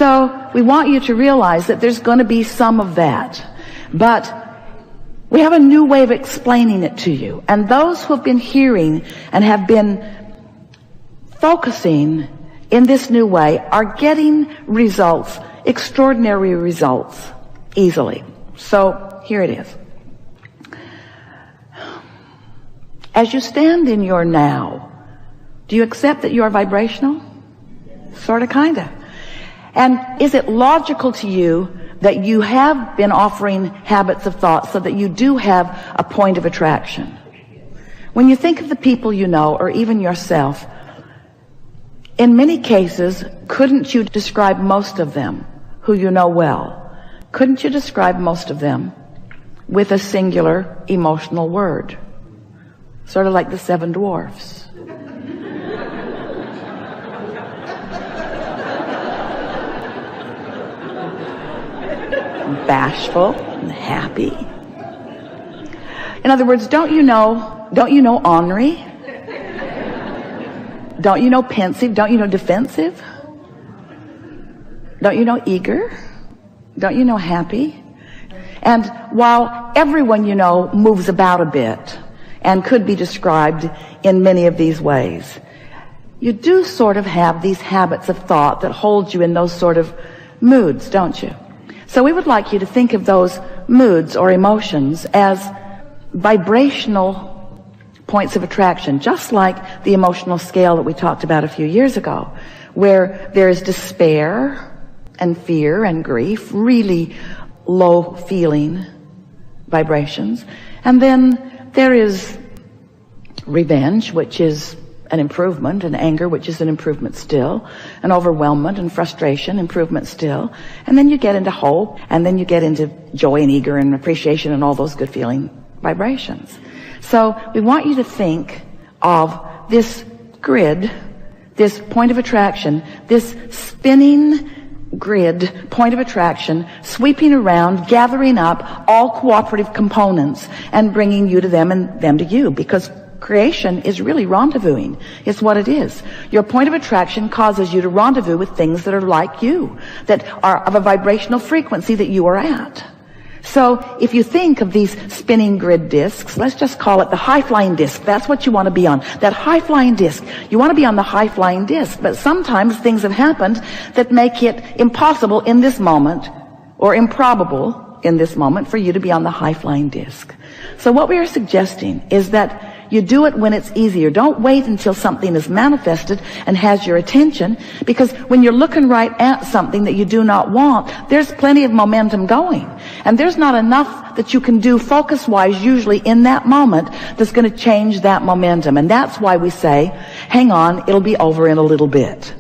So we want you to realize that there's going to be some of that. But we have a new way of explaining it to you. And those who have been hearing and have been focusing in this new way are getting results, extraordinary results, easily. So here it is. As you stand in your now, do you accept that you are vibrational? Sort of, kind of. And is it logical to you that you have been offering habits of thought so that you do have a point of attraction? When you think of the people you know, or even yourself, in many cases, couldn't you describe most of them who you know well? Couldn't you describe most of them with a singular emotional word? Sort of like the 7 dwarfs. Bashful and happy. In other words, don't you know ornery? Don't you know pensive? Don't you know defensive? Don't you know eager? Don't you know happy? And while everyone you know moves about a bit and could be described in many of these ways, you do sort of have these habits of thought that hold you in those sort of moods, don't you? So we would like you to think of those moods or emotions as vibrational points of attraction, just like the emotional scale that we talked about a few years ago, where there is despair and fear and grief, really low feeling vibrations. And then there is revenge, which is an improvement, and anger, which is an improvement still, and overwhelmment and frustration, improvement still. And then you get into hope, and then you get into joy and eager and appreciation and all those good feeling vibrations. So we want you to think of this grid, this point of attraction, this spinning grid, point of attraction, sweeping around, gathering up all cooperative components and bringing you to them and them to you, because creation is really rendezvousing. It's what it is. Your point of attraction causes you to rendezvous with things that are like you, that are of a vibrational frequency that you are at. So if you think of these spinning grid discs, let's just call it the high-flying disc. That's what you want to be on, that high-flying disc. You want to be on the high-flying disc, but sometimes things have happened that make it impossible in this moment, or improbable in this moment, for you to be on the high-flying disc. So what we are suggesting is that you do it when it's easier. Don't wait until something is manifested and has your attention, because when you're looking right at something that you do not want, there's plenty of momentum going. And there's not enough that you can do focus-wise usually in that moment that's going to change that momentum. And that's why we say, hang on, it'll be over in a little bit.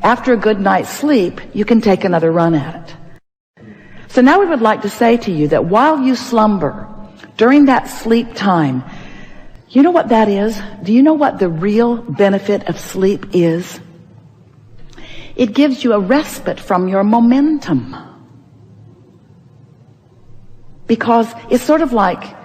After a good night's sleep, you can take another run at it. So now we would like to say to you that while you slumber, during that sleep time, you know what that is? Do you know what the real benefit of sleep is? It gives you a respite from your momentum. Because it's sort of like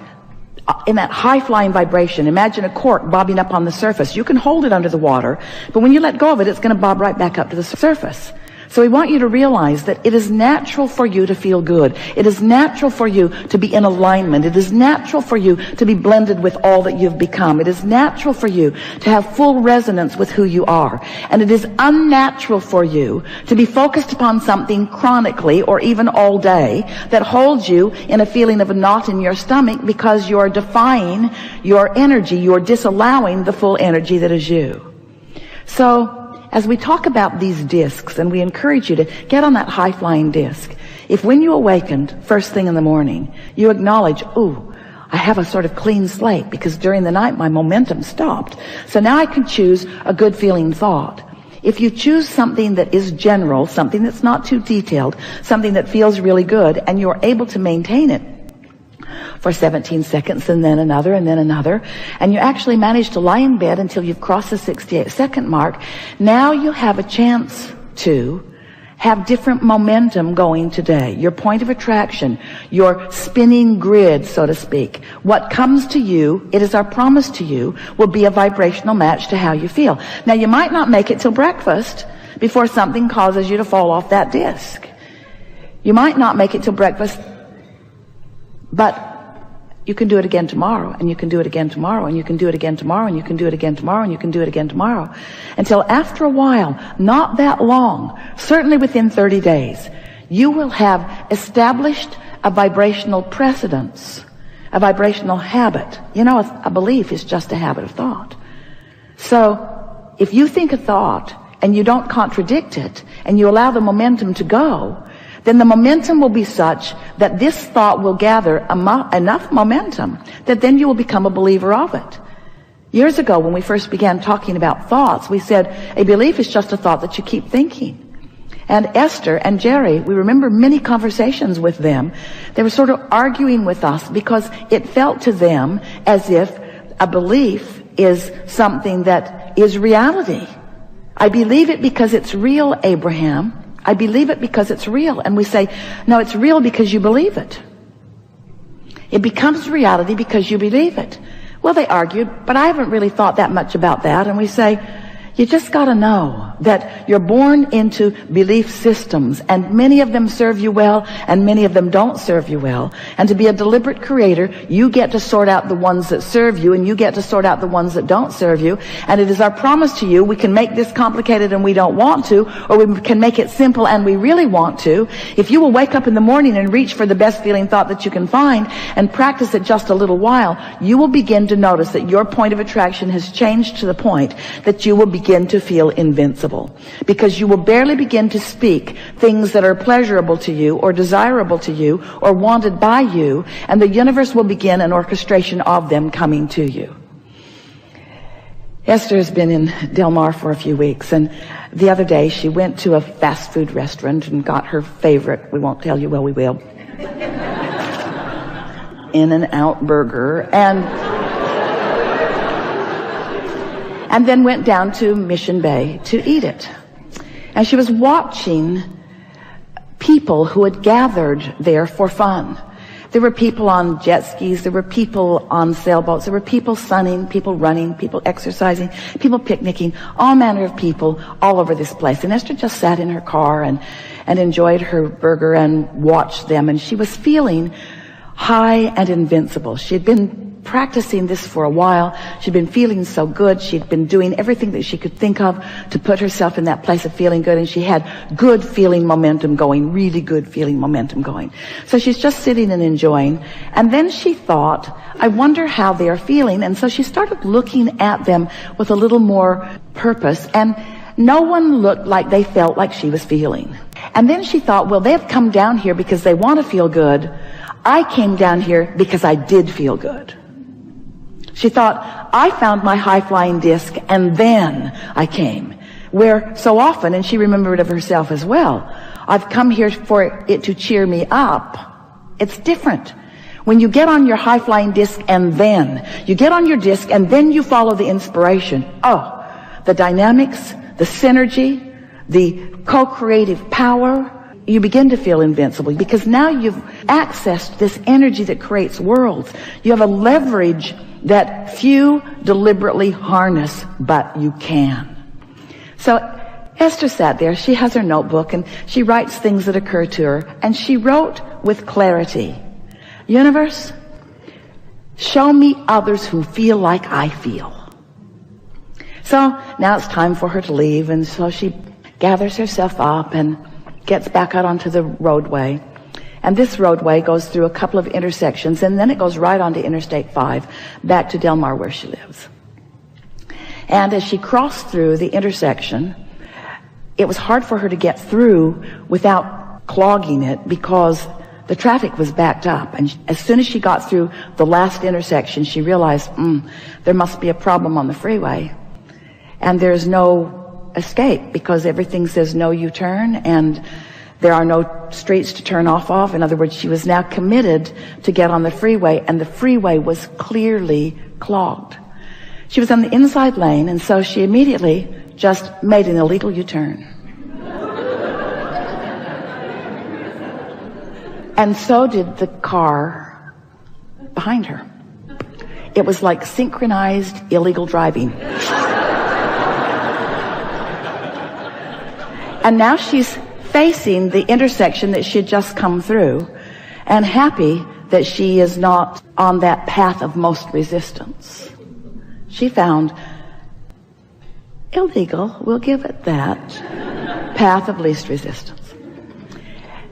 in that high-flying vibration. Imagine a cork bobbing up on the surface. You can hold it under the water, but when you let go of it, it's going to bob right back up to the surface. So we want you to realize that it is natural for you to feel good. It is natural for you to be in alignment. It is natural for you to be blended with all that you've become. It is natural for you to have full resonance with who you are. And it is unnatural for you to be focused upon something chronically or even all day that holds you in a feeling of a knot in your stomach, because you are defying your energy. You are disallowing the full energy that is you. So as we talk about these discs, and we encourage you to get on that high-flying disc, if when you awakened first thing in the morning, you acknowledge, ooh, I have a sort of clean slate, because during the night my momentum stopped. So now I can choose a good feeling thought. If you choose something that is general, something that's not too detailed, something that feels really good, and you're able to maintain it for 17 seconds, and then another, and you actually manage to lie in bed until you've crossed the 68-second mark, now you have a chance to have different momentum going today. Your point of attraction, your spinning grid, so to speak. What comes to you, it is our promise to you, will be a vibrational match to how you feel. Now, you might not make it till breakfast, before something causes you to fall off that disc. You might not make it till breakfast, but you can do it again tomorrow, and you can do it again tomorrow, and you can do it again tomorrow, and you can do it again tomorrow, and you can do it again tomorrow, until after a while, not that long, certainly within 30 days, you will have established a vibrational precedence, a vibrational habit. You know, a belief is just a habit of thought. So if you think a thought and you don't contradict it, and you allow the momentum to go, then the momentum will be such that this thought will gather enough momentum that then you will become a believer of it. Years ago, when we first began talking about thoughts, we said a belief is just a thought that you keep thinking. And Esther and Jerry, we remember many conversations with them. They were sort of arguing with us because it felt to them as if a belief is something that is reality. I believe it because it's real, Abraham. I believe it because it's real. And we say, no, it's real because you believe it. It becomes reality because you believe it. Well, they argued, but I haven't really thought that much about that. And we say, you just got to know that you're born into belief systems, and many of them serve you well and many of them don't serve you well. And to be a deliberate creator, you get to sort out the ones that serve you, and you get to sort out the ones that don't serve you. And it is our promise to you, we can make this complicated and we don't want to, or we can make it simple and we really want to. If you will wake up in the morning and reach for the best feeling thought that you can find and practice it just a little while, you will begin to notice that your point of attraction has changed to the point that you will begin to feel invincible, because you will barely begin to speak things that are pleasurable to you or desirable to you or wanted by you, and the universe will begin an orchestration of them coming to you. Esther has been in Del Mar for a few weeks, and the other day she went to a fast food restaurant and got her favorite, we won't tell you, well we will, In-N-Out burger, and then went down to Mission Bay to eat it. And she was watching people who had gathered there for fun. There were people on jet skis, there were people on sailboats, there were people sunning, people running, people exercising, people picnicking, all manner of people all over this place. And Esther just sat in her car and enjoyed her burger and watched them, and she was feeling high and invincible. She had been practicing this for a while. She'd been feeling so good. She'd been doing everything that she could think of to put herself in that place of feeling good, and she had good feeling momentum going, really good feeling momentum going. So she's just sitting and enjoying, and then she thought, I wonder how they are feeling. And so she started looking at them with a little more purpose, and no one looked like they felt like she was feeling. And then she thought, well, they've come down here because they want to feel good. I came down here because I did feel good. She thought, I found my high-flying disc and then I came. Where so often, and she remembered of herself as well, I've come here for it to cheer me up. It's different. When you get on your high-flying disc and then, you get on your disc and then you follow the inspiration. Oh, the dynamics, the synergy, the co-creative power, you begin to feel invincible because now you've accessed this energy that creates worlds. You have a leverage that few deliberately harness, but you can. So Esther sat there. She has her notebook and she writes things that occur to her, and she wrote with clarity, universe, show me others who feel like I feel. So now it's time for her to leave, and so she gathers herself up and gets back out onto the roadway. And this roadway goes through a couple of intersections, and then it goes right onto Interstate 5 back to Del Mar where she lives. And as she crossed through the intersection, it was hard for her to get through without clogging it because the traffic was backed up. And as soon as she got through the last intersection, she realized, there must be a problem on the freeway. And there's no escape because everything says no U-turn, and there are no streets to turn off of. In other words, she was now committed to get on the freeway, and the freeway was clearly clogged. She was on the inside lane, and so she immediately just made an illegal U-turn. And so did the car behind her. It was like synchronized illegal driving. And now she's facing the intersection that she had just come through, and happy that she is not on that path of most resistance. She found illegal, we'll give it that, path of least resistance.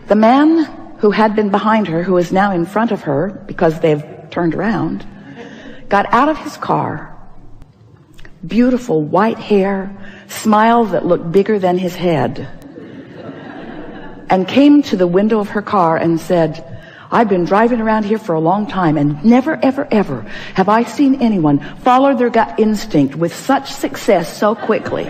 The man who had been behind her, who is now in front of her because they've turned around, got out of his car, beautiful white hair, smile that looked bigger than his head, and came to the window of her car and said, I've been driving around here for a long time, and never, ever, ever have I seen anyone follow their gut instinct with such success so quickly.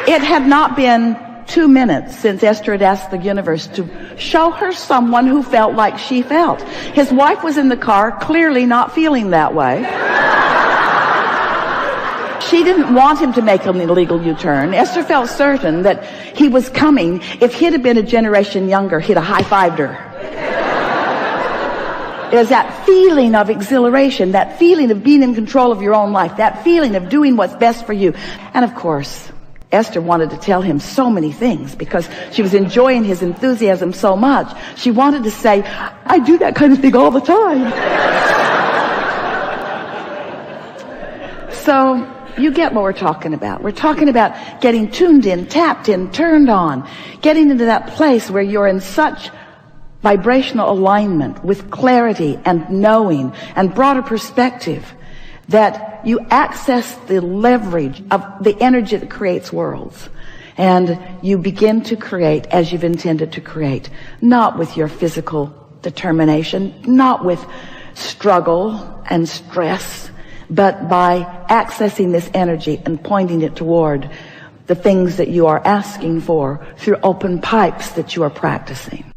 It had not been 2 minutes since Esther had asked the universe to show her someone who felt like she felt. His wife was in the car, clearly not feeling that way. She didn't want him to make an illegal U-turn. Esther felt certain that he was coming. If he'd have been a generation younger, he'd have high-fived her. There's that feeling of exhilaration, that feeling of being in control of your own life, that feeling of doing what's best for you. And of course, Esther wanted to tell him so many things because she was enjoying his enthusiasm so much. She wanted to say, I do that kind of thing all the time. So you get what we're talking about. We're talking about getting tuned in, tapped in, turned on, getting into that place where you're in such vibrational alignment with clarity and knowing and broader perspective that you access the leverage of the energy that creates worlds. And you begin to create as you've intended to create, not with your physical determination, not with struggle and stress, but by accessing this energy and pointing it toward the things that you are asking for through open pipes that you are practicing.